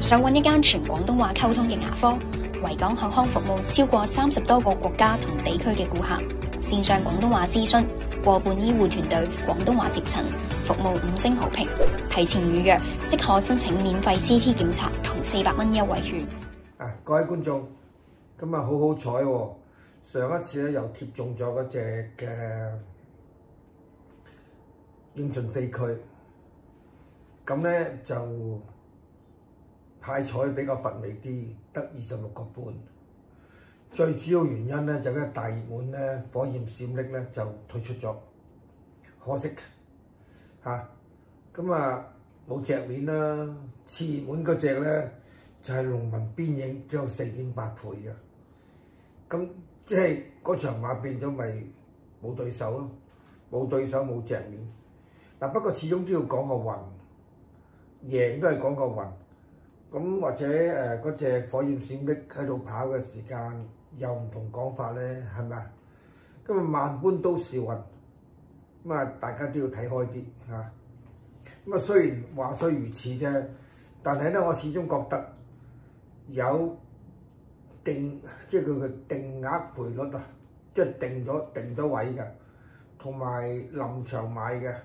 想揾一間全廣東話溝通嘅牙科，維港口腔服務超過30多個國家同地區嘅顧客，線上廣東話諮詢，過半醫護團隊廣東話接診，服務5星好評。提前預約即可申請免費 CT 檢查同400蚊優惠券。各位觀眾，今日好好彩喎！上一次咧又貼中咗嗰隻嘅英俊飛區，咁咧就派彩比較乏味啲，得26個半。最主要原因咧就因為大熱門咧火焰閃匿咧就退出咗，可惜嚇。咁冇隻面啦，次熱門嗰隻咧就係農民邊影，都有4.8倍嘅。咁即係嗰場馬變咗咪冇對手咯，冇對手冇隻面。嗱，不過始終都要講個運，贏都係講個運。咁或者嗰隻火焰閃匿喺度跑嘅時間又唔同講法咧，係咪啊？今日萬般都是運，咁大家都要睇開啲嚇。咁雖然話雖如此啫，但係咧我始終覺得有定即係佢嘅定額賠率啊，即係定咗位嘅，同埋臨場買嘅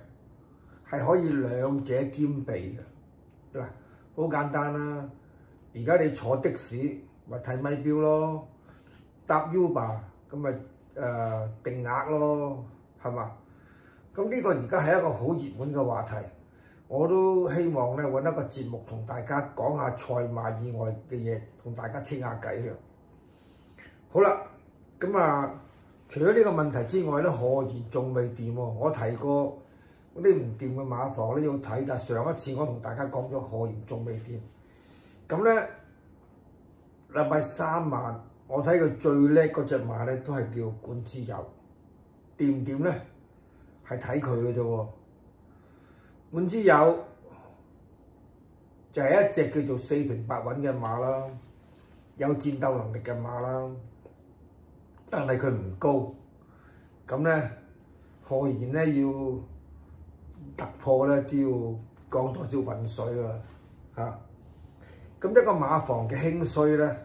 係可以兩者兼備嘅。嗱，好簡單啦，而家你坐的士咪睇咪錶咯，搭 Uber 咁咪定額咯，係嘛？咁呢個而家係一個好熱門嘅話題。我都希望咧揾一個節目同大家講下賽馬以外嘅嘢，同大家傾下偈嘅。好啦，咁除咗呢個問題之外咧，何言仲未掂喎？我提過嗰啲唔掂嘅馬房咧要睇，但上一次我同大家講咗何言仲未掂。咁咧禮拜3晚我睇佢最叻嗰隻馬咧都係叫管之友，掂唔掂咧？係睇佢嘅啫喎。管之友就係一隻叫做4平8穩嘅馬啦，有戰鬥能力嘅馬啦，但係佢唔高，咁咧何言咧要突破咧都要降多少運水啦嚇。咁一個馬房嘅興衰咧，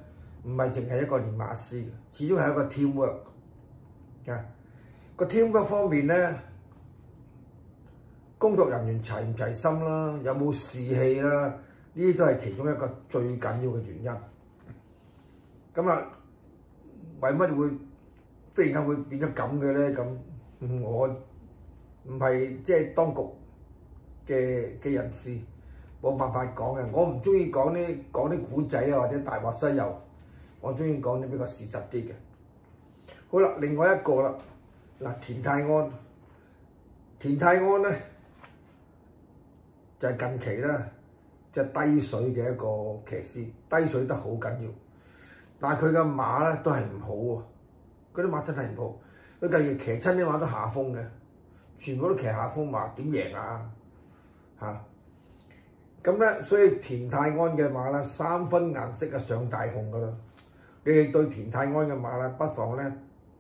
唔係淨係一個練馬師嘅，始終係一個 teamwork 嘅。個 teamwork 方面咧，工作人員齊唔齊心啦，有冇士氣啦，呢啲都係其中一個最緊要嘅原因。咁為乜會忽然間會變咗咁嘅咧？咁我唔係即係當局嘅人士，冇辦法講嘅。我唔中意講啲古仔啊，或者大話西遊。我中意講啲比較事實啲嘅。好啦，另外一個啦，嗱，田泰安咧。就係近期咧，即係低水嘅一個騎師，低水得好緊要。但係佢嘅馬咧都係唔好喎，嗰啲馬真係唔好。佢近期騎親啲馬都下風嘅，全部都騎下風馬，點贏啊？嚇！咁咧，所以田泰安嘅馬咧3分顏色啊上大紅噶啦。你哋對田泰安嘅馬咧，不妨咧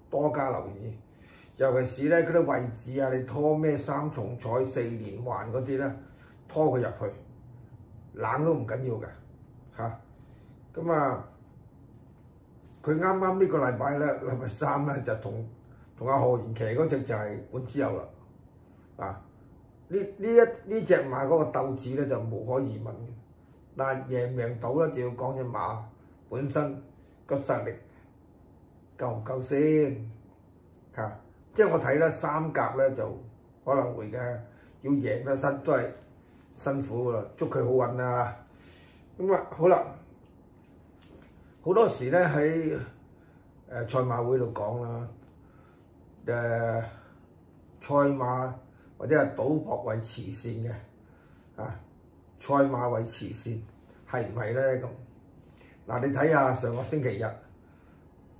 多加留意，尤其是咧嗰啲位置啊，你拖咩3重彩4連環嗰啲咧。拖佢入去，冷都唔緊要嘅嚇。咁佢啱啱呢個禮拜咧，禮拜3咧就同阿何言騎嗰隻就係管之友啦。呢隻馬嗰個鬥志咧就無可疑問嘅，但係贏唔贏到咧就要講隻馬本身個實力夠唔夠先嚇。即係我睇咧3甲咧就可能會嘅，要贏得身都係辛苦噶啦，祝佢好運啊！咁好啦，好多時咧喺賽馬會度講啦，賽馬或者係賭博為慈善嘅賽馬為慈善係唔係咧咁？嗱，你睇下上個星期日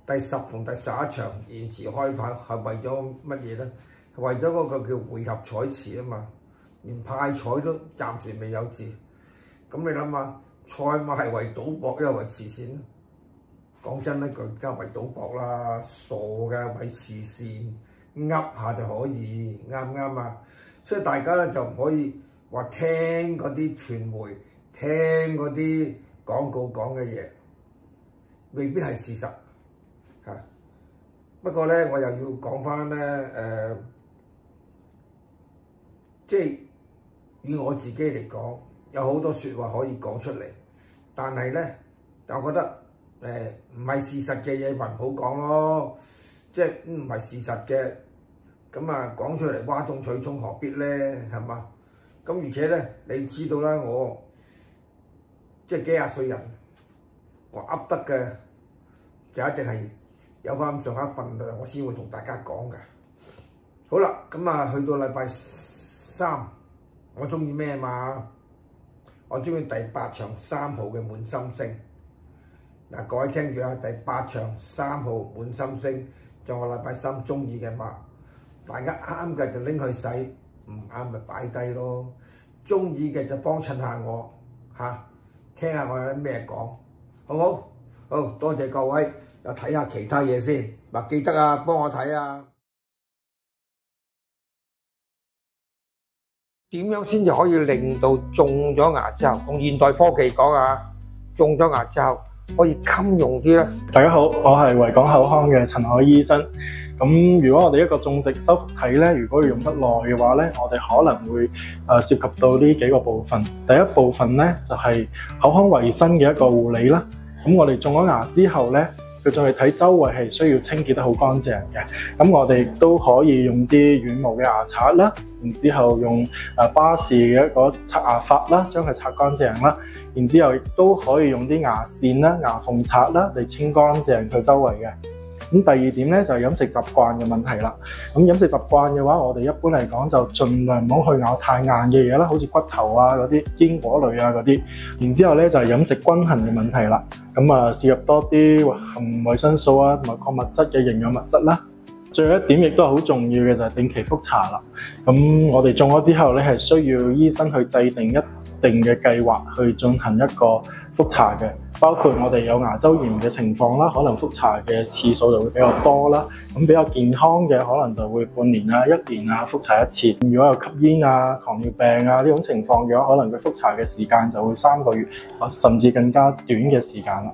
第10同第11場延遲開跑係為咗乜嘢咧？係為咗嗰個叫回合彩池啊嘛。連派彩都暫時未有字，咁你諗下，賽馬係為賭博，因為為慈善。講真一句，梗係為賭博啦，傻嘅，為慈善，噏下就可以，啱唔啱啊？所以大家咧就唔可以話聽嗰啲傳媒，聽嗰啲廣告講嘅嘢未必係事實嚇。不過咧，我又要講翻咧即係以我自己嚟講，有好多説話可以講出嚟，但係咧，我覺得唔係事實嘅嘢，咪唔好講咯。即係唔係事實嘅，咁啊講出嚟嘩眾取寵，何必咧？係嘛？咁而且咧，你知道啦，我即係幾廿歲人，我噏得嘅就一定係有翻咁上下份量，我先會同大家講嘅。好啦，咁啊去到禮拜3，我中意咩嘛？我中意第8場3號嘅滿心星。嗱，各位聽住啊，第8場3號滿心星就我禮拜3中意嘅嘛。大家啱嘅就拎去洗，唔啱咪擺低咯。中意嘅就幫襯下我嚇，聽下我有啲咩講，好唔好？好多謝各位，又睇下其他嘢先。嗱，記得啊，幫我睇啊。點樣先至可以令到種咗牙之後，用現代科技講啊，種咗牙之後可以襟用啲咧？大家好，我係維港口腔嘅陳海醫生。咁如果我哋一個種植修復體咧，如果要用得耐嘅話咧，我哋可能會涉及到呢幾個部分。第一部分咧就係口腔衞生嘅一個護理啦。咁我哋種咗牙之後咧，佢仲係睇周圍係需要清潔得好乾淨嘅。咁我哋都可以用啲軟毛嘅牙刷啦，然之後用巴士嘅一個刷牙法啦，將佢刷乾淨啦。然之後亦都可以用啲牙線啦、牙縫刷啦嚟清乾淨佢周圍嘅。咁第二點咧就係飲食習慣嘅問題啦。咁飲食習慣嘅話，我哋一般嚟講就盡量唔好去咬太硬嘅嘢啦，好似骨頭啊嗰啲堅果類啊嗰啲。然之後咧就係飲食均衡嘅問題啦。咁啊，攝入多啲含維生素啊同埋礦物質嘅營養物質啦。最後一點亦都係好重要嘅就係定期覆查啦。咁我哋種咗之後咧係需要醫生去制定一定嘅計劃去進行一個覆查嘅，包括我哋有牙周炎嘅情況啦，可能覆查嘅次數就會比較多啦。咁比較健康嘅可能就會半年啊、1年啊覆查一次。如果有吸煙啊、糖尿病啊呢種情況嘅話，可能佢覆查嘅時間就會3個月，甚至更加短嘅時間啦。